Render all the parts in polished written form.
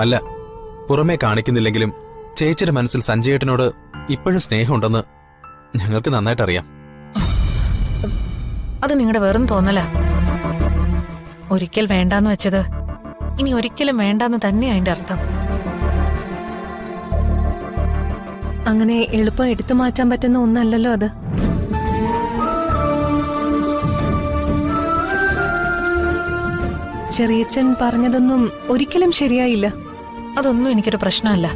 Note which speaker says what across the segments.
Speaker 1: അല്ല, പുറമേ കാണിക്കുന്നില്ലെങ്കിലും ചേച്ചിയുടെ മനസ്സിൽ സഞ്ജയേട്ടനോട് ഇപ്പോഴും സ്നേഹമുണ്ടെന്ന് ഞങ്ങൾക്ക് നന്നായിട്ടറിയാം.
Speaker 2: അത് നിങ്ങളുടെ വെറും തോന്നലാ. ഒരിക്കൽ വേണ്ടാന്ന് വെച്ചത് ഇനി ഒരിക്കലും വേണ്ടാന്ന് തന്നെയാ അതിന്റെ അർത്ഥം.
Speaker 3: അങ്ങനെ എളുപ്പം എടുത്തു മാറ്റാൻ പറ്റുന്ന ഒന്നല്ലല്ലോ അത്. ചെറിയച്ഛൻ പറഞ്ഞതൊന്നും ഒരിക്കലും ശരിയായില്ല.
Speaker 2: അതൊന്നും എനിക്കൊരു പ്രശ്നമല്ല.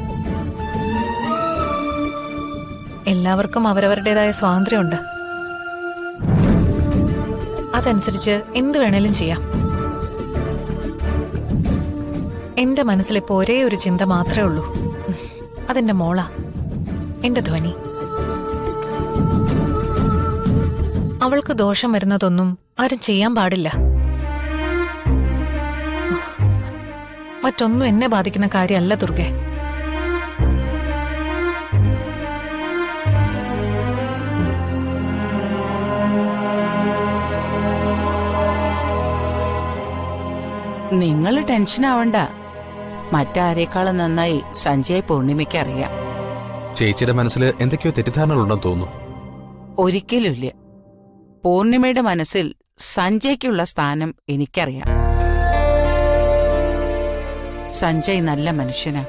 Speaker 2: എല്ലാവർക്കും അവരവരുടേതായ സ്വാതന്ത്ര്യമുണ്ട്. അതനുസരിച്ച് എന്ത് വേണേലും ചെയ്യാം. എന്റെ മനസ്സിലിപ്പോ ഒരേ ഒരു ചിന്ത മാത്രമേ ഉള്ളൂ. അതെന്റെ മോളാ, എന്റെ ധ്വനി. അവൾക്ക് ദോഷം വരുന്നതൊന്നും ആരും ചെയ്യാൻ പാടില്ല. മറ്റൊന്നും എന്നെ ബാധിക്കുന്ന കാര്യമല്ല ദുർഗെ.
Speaker 4: നിങ്ങൾ ടെൻഷൻ ആവണ്ട. മറ്റാരേക്കാളും നന്നായി സഞ്ജയ് പൂർണിമയ്ക്ക് അറിയാം.
Speaker 1: ചേച്ചിയുടെ മനസ്സിൽ എന്തൊക്കെയോ തെറ്റിദ്ധാരണകളുണ്ടെന്ന് തോന്നുന്നു.
Speaker 4: ഒരിക്കലുമില്ല. പൂർണിമയുടെ മനസ്സിൽ സഞ്ജയ്ക്കുള്ള സ്ഥാനം എനിക്കറിയാം. സഞ്ജയ് നല്ല മനുഷ്യനാ.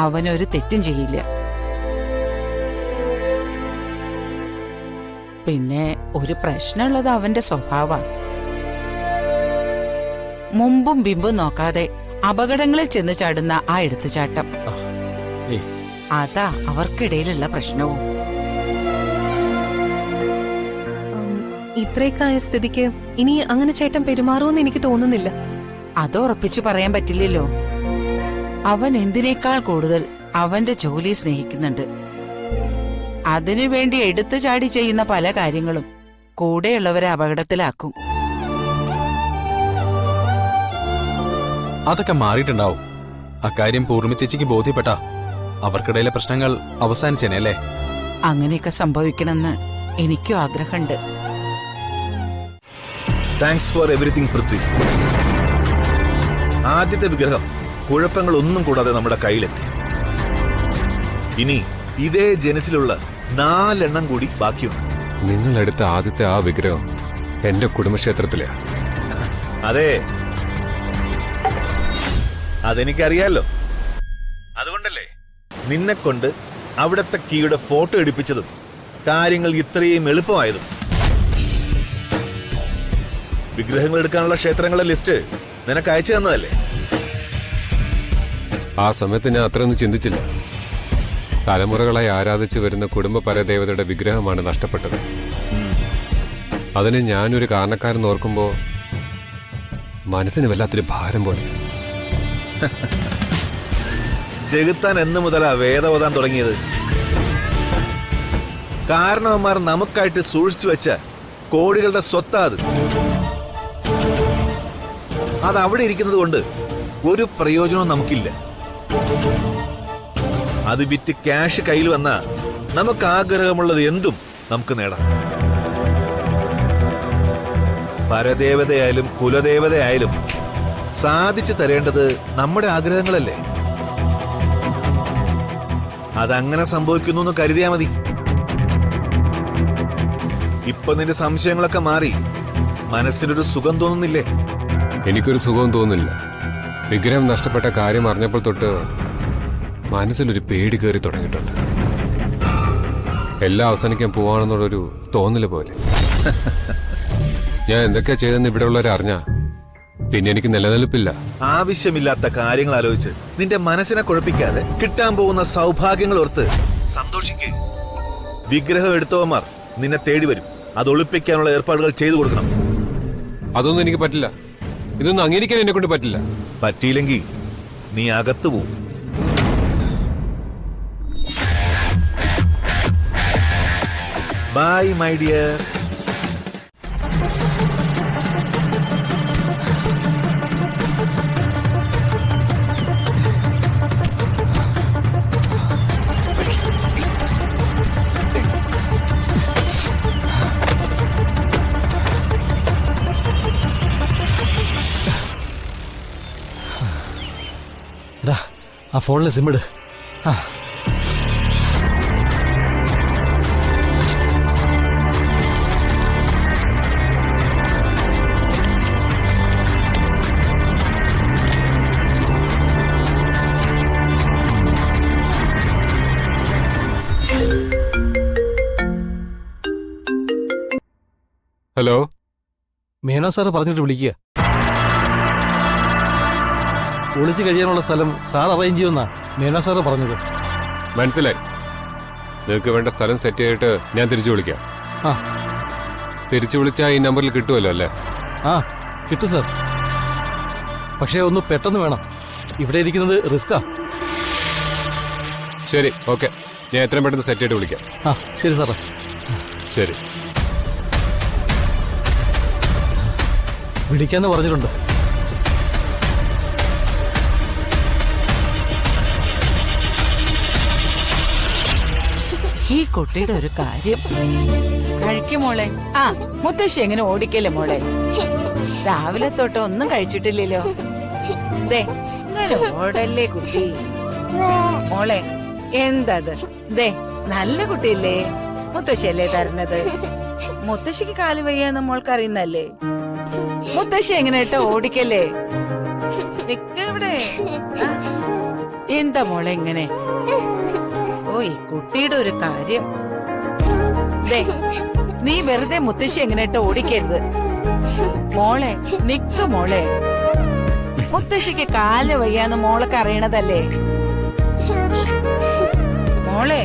Speaker 4: അവനൊരു തെറ്റും ചെയ്യില്ല. പിന്നെ ഒരു പ്രശ്നമുള്ളത് അവന്റെ സ്വഭാവമാണ്. മുമ്പും ബിമ്പും നോക്കാതെ അപകടങ്ങളിൽ ചെന്ന് ചാടുന്ന ആ എടുത്തുചാട്ടം, അതാ അവർക്കിടയിലുള്ള പ്രശ്നവും.
Speaker 3: ഇത്രയൊക്കെ ആയ സ്ഥിതിക്ക് ഇനി അങ്ങനെ ചേട്ടൻ പെരുമാറുമെന്ന് എനിക്ക് തോന്നുന്നില്ല.
Speaker 4: അത് ഉറപ്പിച്ചു പറയാൻ പറ്റില്ലല്ലോ. അവൻ എന്തിനേക്കാൾ കൂടുതൽ അവന്റെ ജോലിയെ സ്നേഹിക്കുന്നുണ്ട്. അതിനുവേണ്ടി എടുത്തു ചാടി ചെയ്യുന്ന പല കാര്യങ്ങളും കൂടെയുള്ളവരെ അപകടത്തിലാക്കും.
Speaker 1: അതൊക്കെ മാറിയിട്ടുണ്ടാവും. അക്കാര്യം പൂർണ്ണ ചേച്ചിക്ക് ബോധ്യപ്പെട്ടാ അവർക്കിടയിലെ പ്രശ്നങ്ങൾ അവസാനിച്ചേനെ അല്ലേ?
Speaker 4: അങ്ങനെയൊക്കെ സംഭവിക്കണമെന്ന് എനിക്കും ആഗ്രഹമുണ്ട്.
Speaker 5: Thanks for everything Prithvi. ആദ്യത്തെ വിഗ്രഹം കുഴപ്പങ്ങളൊന്നും കൂടാതെ നമ്മുടെ കയ്യിലെത്തി. ഇനി ഇതേ ജനസിലുള്ള 4 എണ്ണം കൂടി ബാക്കിയുണ്ട്.
Speaker 6: നിങ്ങളെടുത്ത ആദ്യത്തെ ആ വിഗ്രഹം എന്റെ കുടുംബക്ഷേത്രത്തിലെ.
Speaker 5: അതെ, അതെനിക്കറിയാലോ. അതുകൊണ്ടല്ലേ നിന്നെ കൊണ്ട് അവിടത്തെ കീയുടെ ഫോട്ടോ എടുപ്പിച്ചതും കാര്യങ്ങൾ ഇത്രയും എളുപ്പമായതും. വിഗ്രഹങ്ങൾ എടുക്കാനുള്ള ക്ഷേത്രങ്ങളുടെ ലിസ്റ്റ് നിനക്ക് അയച്ചു തന്നതല്ലേ?
Speaker 6: ആ സമയത്ത് ഞാൻ അത്രയൊന്നും ചിന്തിച്ചില്ല. തലമുറകളായി ആരാധിച്ചു വരുന്ന കുടുംബ പരദേവതയുടെ വിഗ്രഹമാണ് നഷ്ടപ്പെട്ടത്. അതിന് ഞാനൊരു കാരണക്കാരൻ ഓർക്കുമ്പോ മനസ്സിന് വല്ലാത്തൊരു ഭാരം പോലെ.
Speaker 5: ജഗത്താൻ എന്ന് മുതലാ വേദവതാൻ തുടങ്ങിയത്? കാരണവന്മാർ നമുക്കായിട്ട് സൂക്ഷിച്ചു വെച്ച കോടികളുടെ സ്വത്താ അത്. അതവിടെ ഇരിക്കുന്നത് കൊണ്ട് ഒരു പ്രയോജനവും നമുക്കില്ല. അത് വിറ്റ് ക്യാഷ് കയ്യിൽ വന്നാ നമുക്ക് ആഗ്രഹമുള്ളത് എന്തും നമുക്ക് നേടാം. പരദേവതയായാലും കുലദേവതയായാലും സാധിച്ചു തരേണ്ടത് നമ്മുടെ ആഗ്രഹങ്ങളല്ലേ? അതങ്ങനെ സംഭവിക്കുന്നു എന്ന് കരുതിയാ മതി. ഇപ്പൊ നിന്റെ സംശയങ്ങളൊക്കെ മാറി മനസ്സിനൊരു സുഖം തോന്നുന്നില്ലേ?
Speaker 6: എനിക്കൊരു സുഖവും തോന്നുന്നില്ല. വിഗ്രഹം നഷ്ടപ്പെട്ട കാര്യം അറിഞ്ഞപ്പോൾ തൊട്ട് മനസ്സിലൊരു പേടി കയറി തുടങ്ങിയിട്ടുണ്ട്. എല്ലാം അവസാനിക്കാൻ പോവാണെന്നുള്ളൊരു തോന്നല് പോലെ. ഞാൻ എന്തൊക്കെയാ ചെയ്തെന്ന് ഇവിടെ ഉള്ളവരെ അറിഞ്ഞാ പിന്നെ എനിക്ക് നിലനിൽപ്പില്ല.
Speaker 5: ആവശ്യമില്ലാത്ത കാര്യങ്ങൾ ആലോചിച്ച് നിന്റെ മനസ്സിനെ കുഴപ്പിക്കാതെ കിട്ടാൻ പോകുന്ന സൗഭാഗ്യങ്ങൾ ഓർത്ത് സന്തോഷിക്കേ. വിഗ്രഹം എടുത്തവന്മാർ നിന്നെ തേടി വരും. അത് ഒളിപ്പിക്കാനുള്ള ഏർപ്പാടുകൾ ചെയ്തു കൊടുക്കണം.
Speaker 6: അതൊന്നും എനിക്ക് പറ്റില്ല. ഇതൊന്നും അംഗീകരിക്കാൻ എന്നെ കൊണ്ട് പറ്റില്ല.
Speaker 5: പറ്റിയില്ലെങ്കിൽ നീ അകത്തു പോവും. Bye my dear.
Speaker 7: ആ ഫോണിലെ സിം ഇട്. ആ
Speaker 6: ഹലോ,
Speaker 7: മേനോ സാറ് പറഞ്ഞിട്ട് വിളിക്കുക. ഒളിച്ചു കഴിയാനുള്ള സ്ഥലം സാർ അറേഞ്ച് ചെയ്യുമെന്നാ മേനോ സാറ് പറഞ്ഞത്.
Speaker 6: മനസ്സിലായി. നിങ്ങൾക്ക് വേണ്ട സ്ഥലം സെറ്റ് ചെയ്തിട്ട് ഞാൻ തിരിച്ചു വിളിക്കാം.
Speaker 7: ആ
Speaker 6: തിരിച്ചു വിളിച്ചാൽ ഈ നമ്പറിൽ കിട്ടുമല്ലോ അല്ലേ?
Speaker 7: ആ കിട്ടും സാർ. പക്ഷേ ഒന്ന് പെട്ടെന്ന് വേണം. ഇവിടെ ഇരിക്കുന്നത് റിസ്കാ.
Speaker 6: ശരി, ഓക്കെ. ഞാൻ എത്രയും പെട്ടെന്ന് സെറ്റ് ചെയ്തിട്ട് വിളിക്കാം.
Speaker 7: ആ ശരി സാറേ.
Speaker 6: ശരി.
Speaker 7: വിളിക്കാന്ന് പറഞ്ഞിട്ടുണ്ട്.
Speaker 4: ഈ കുട്ടിയുടെ ഒരു കാര്യം. കഴിക്കും മോളെ. ആ, മുത്തശ്ശി എങ്ങനെ ഓടിക്കല്ലേ മോളെ? രാവിലെ തൊട്ട് ഒന്നും കഴിച്ചിട്ടില്ലല്ലോ. ദേ ഇങ്ങനെ ഓടല്ലേ കുട്ടി. മോളെ എന്തത്? ദേ നല്ല കുട്ടിയല്ലേ? മുത്തശ്ശിയല്ലേ തരുന്നത്? മുത്തശ്ശിക്ക് കാല് വയ്യാന്ന് മോൾക്ക് അറിയുന്നല്ലേ? മുത്തശ്ശി എങ്ങനെ ഇട്ട ഓടിക്കല്ലേ? ഇവിടെ എന്താ മോളെ ഇങ്ങനെ? ഓ, ഈ കുട്ടിയുടെ ഒരു കാര്യം. ദേ നീ വെറുതെ മുത്തശ്ശി എങ്ങനെ ഇട്ട് ഓടിക്കരുത് മോളെ. നിക്ക് മോളെ. മുത്തശ്ശിക്ക് കാല് വയ്യാന്ന് മോളൊക്കെ അറിയണതല്ലേ മോളെ?